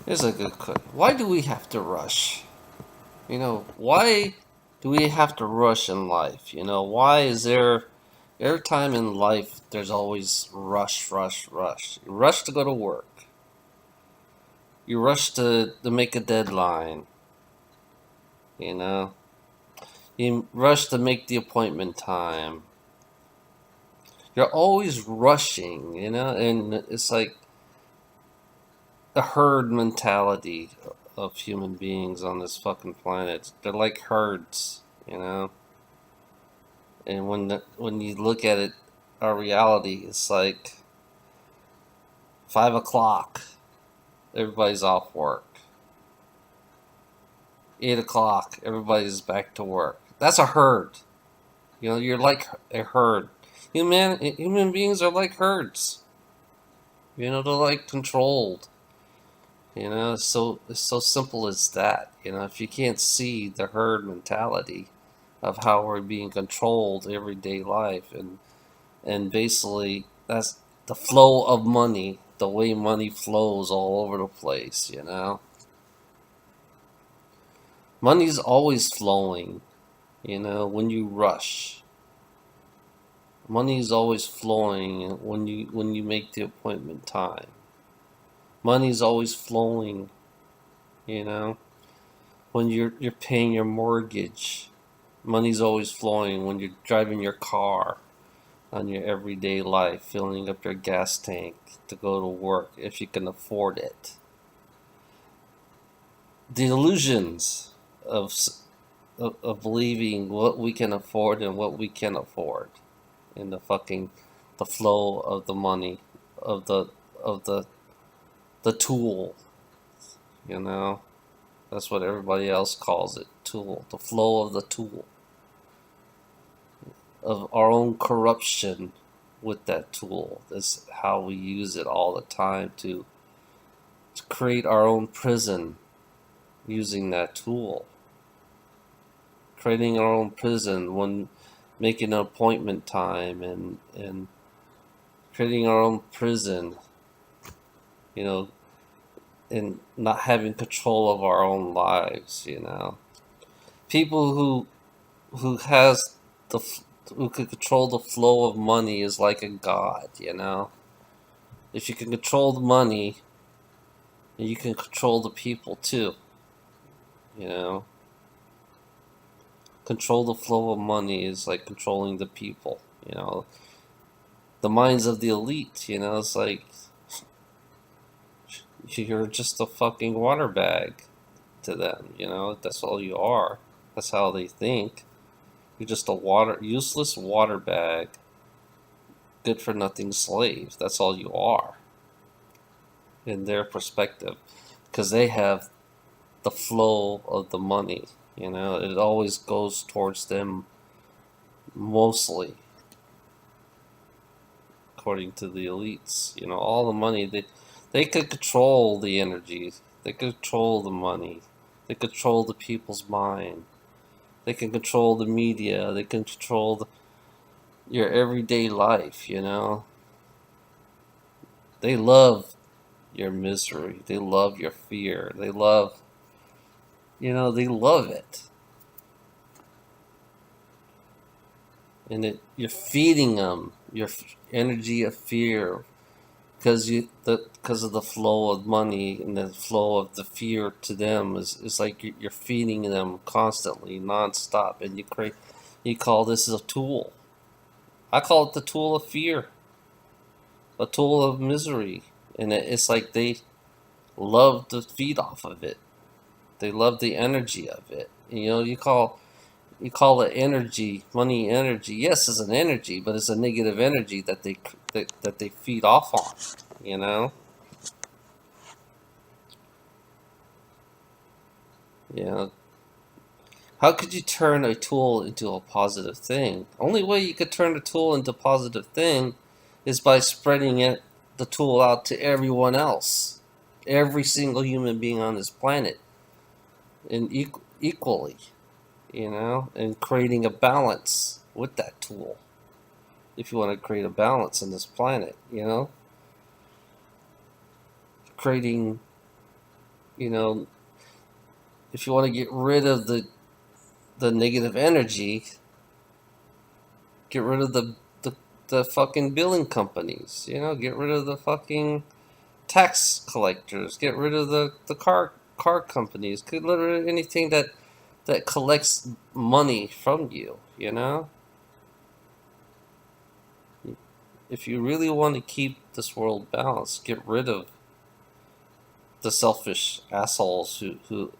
Here's a good question. Why do we have to rush? Why do we have to rush in life? Why is there every time in life there's always rush, rush, rush? You rush to go to work. You rush to make a deadline, you know. You rush to make the appointment time. You're always rushing, and it's like the herd mentality of human beings on this fucking planet. They're like herds. And when you look at it, our reality, it's like 5 o'clock, everybody's off work. 8 o'clock, everybody's back to work. That's a herd. You're like a herd. Human beings are like herds. They're like controlled. It's so simple as that. If you can't see the herd mentality of how we're being controlled everyday life, and basically that's the flow of money, the way money flows all over the place. Money's always flowing. When you rush, money's always flowing when you make the appointment time. Money's always flowing, you know when you're paying your mortgage. Money's always flowing when you're driving your car on your everyday life, filling up your gas tank to go to work if you can afford it. The illusions of of believing what we can afford and what we can afford, in the flow of the money, of the tool. You know, that's what everybody else calls it, tool. The flow of the tool, of our own corruption with that tool. That's how we use it all the time to create our own prison using that tool. Creating our own prison when making an appointment time, and creating our own prison, you know, and not having control of our own lives. People who has the who could control the flow of money is like a god. If you can control the money, you can control the people too. You know, control the flow of money is like controlling the people. The minds of the elite. It's like you're just a fucking water bag to them. That's all you are. That's how they think. You're just a useless water bag, good for nothing slave. That's all you are in their perspective, because they have the flow of the money. It always goes towards them, mostly, according to the elites. All the money, they could control the energy, they could control the money, they control the people's mind, they can control the media, they can control your everyday life. They love your misery, they love your fear, they love it. And you're feeding them your energy of fear, because of the flow of money and the flow of the fear to them is like you're feeding them constantly, nonstop, and you call this a tool. I call it the tool of fear, a tool of misery, and it's like they love to feed off of it. They love the energy of it. You call it energy, money energy. Yes, it's an energy, but it's a negative energy that they feed off on. You know, you know. How could you turn a tool into a positive thing? Only way you could turn a tool into a positive thing is by spreading the tool out to everyone else, every single human being on this planet, and equally, and creating a balance with that tool. If you want to create a balance in this planet, creating you know, if you want to get rid of the negative energy, get rid of the fucking billing companies. Get rid of the fucking tax collectors. Get rid of the car companies. Get rid of anything that collects money from you. If you really want to keep this world balanced, get rid of the selfish assholes who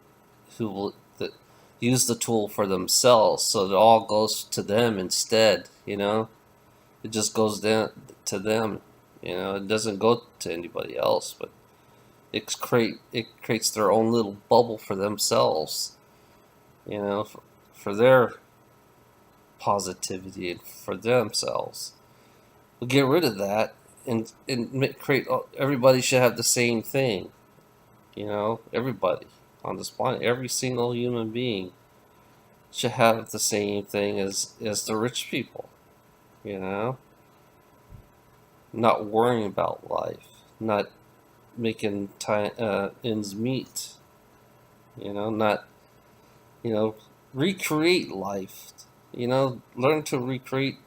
will that use the tool for themselves, so it all goes to them instead. It just goes down to them. It doesn't go to anybody else, but it creates their own little bubble for themselves. For their positivity and for themselves. We'll get rid of that and create. Everybody should have the same thing. Everybody on this planet, every single human being should have the same thing as the rich people. You know, not worrying about life, not making ends meet. Not recreate life. Learn to recreate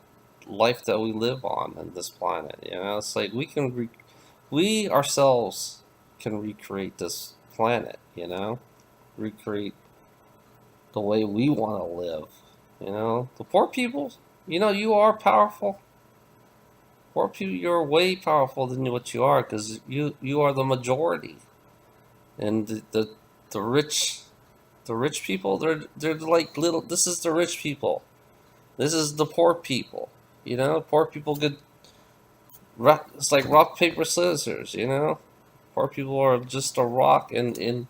life that we live on this planet. It's like we ourselves can recreate this planet. Recreate the way we want to live. The poor people. You are powerful. Poor people, you're way powerful than what you are, because you are the majority, and the rich. The rich people, they're like little. This is the rich people. This is the poor people. Poor people get rock. It's like rock paper scissors. Poor people are just a rock, and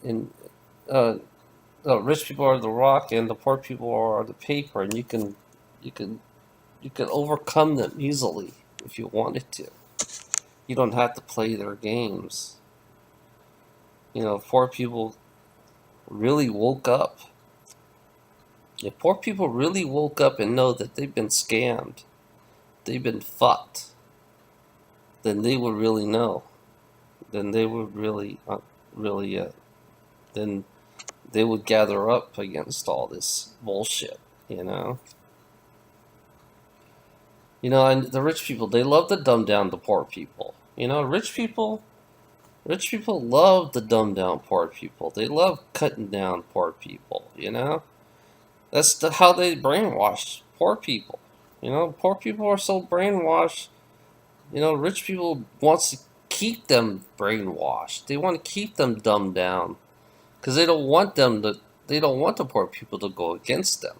the rich people are the rock, and the poor people are the paper, and you can overcome them easily if you wanted to. You don't have to play their games. Poor people really woke up. If poor people really woke up and know that they've been scammed, they've been fucked, then they would really know. Then they would then they would gather up against all this bullshit, and the rich people, they love to dumb down the poor people. Rich people love to dumb down poor people. They love cutting down poor people, That's how they brainwash poor people. Poor people are so brainwashed. Rich people wants to keep them brainwashed. They want to keep them dumbed down because they don't want They don't want the poor people to go against them.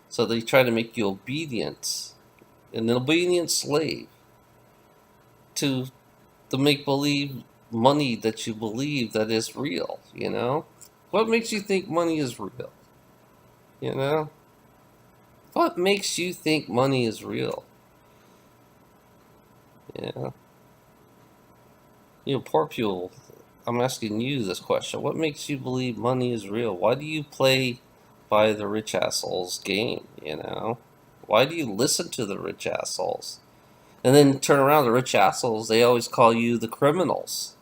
So they try to make you obedient, an obedient slave to the make believe money that you believe that is real. What makes you think money is real? What makes you think money is real? Yeah. Poor people, I'm asking you this question. What makes you believe money is real? Why do you play by the rich assholes game, Why do you listen to the rich assholes? And then turn around, the rich assholes, they always call you the criminals.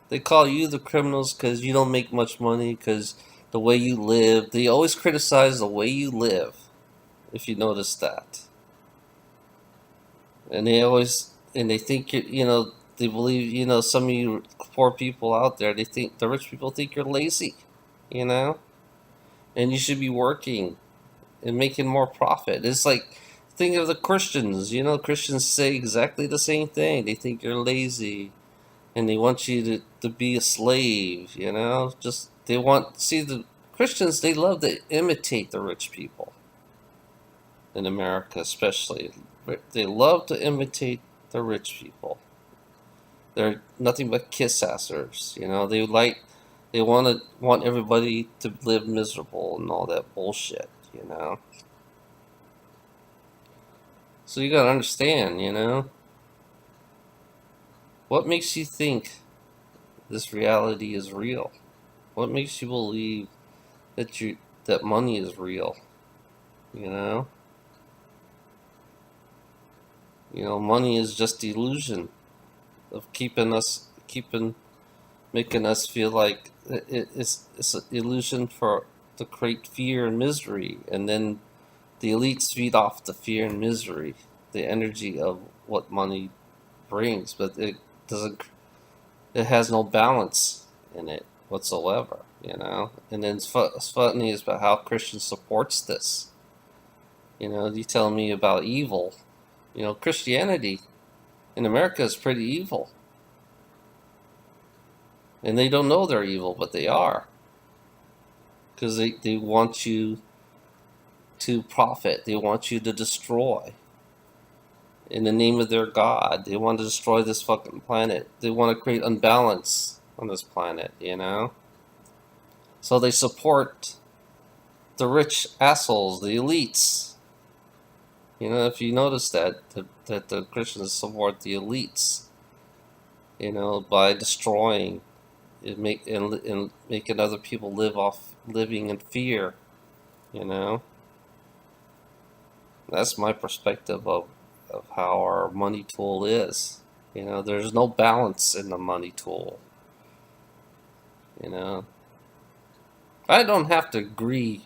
They call you the criminals because you don't make much money, because the way you live. They always criticize the way you live, if you notice that. And they think they believe, some of you poor people out there, the rich people think you're lazy, and you should be working and making more profit. It's like, think of the Christians. Christians say exactly the same thing. They think you're lazy, and they want you to be a slave. The Christians, they love to imitate the rich people in America, especially. They love to imitate the rich people. They're nothing but kiss assers. They want everybody to live miserable and all that bullshit. So you gotta understand. What makes you think this reality is real? What makes you believe that money is real? Money is just the illusion of keeping keeping making us feel like it's an illusion to create fear and misery, and then the elites feed off the fear and misery, the energy of what money brings, but it doesn't. It has no balance in it whatsoever, you know. And then it's funny is about how Christian supports this. You know, you tell me about evil. You know, Christianity in America is pretty evil. And they don't know they're evil, but they are. Because they want you to profit. They want you to destroy. In the name of their God. They want to destroy this fucking planet. They want to create unbalance on this planet, you know? So they support the rich assholes, the elites. You know, if you notice that the Christians support the elites, you know, by destroying and making other people living in fear, you know. That's my perspective of how our money tool is. You know, there's no balance in the money tool. You know, I don't have to agree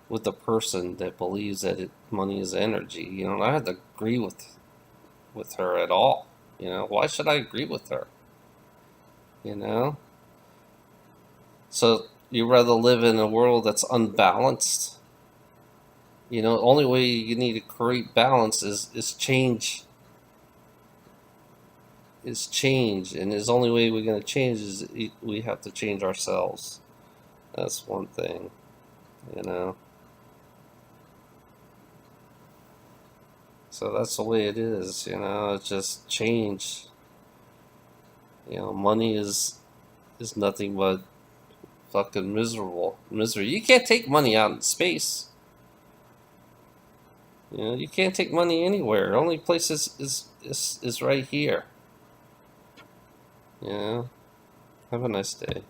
with the person that believes that money is energy. You know, I don't have to agree with her at all. You know, why should I agree with her? You know, so you rather live in a world that's unbalanced. You know, the only way you need to create balance is change. Is change, and the only way we're going to change is we have to change ourselves. That's one thing, you know. So that's the way it is, you know. It's just change. You know, money is nothing but fucking misery. You can't take money out in space. You know, you can't take money anywhere. The only place is right here. You know. Have a nice day.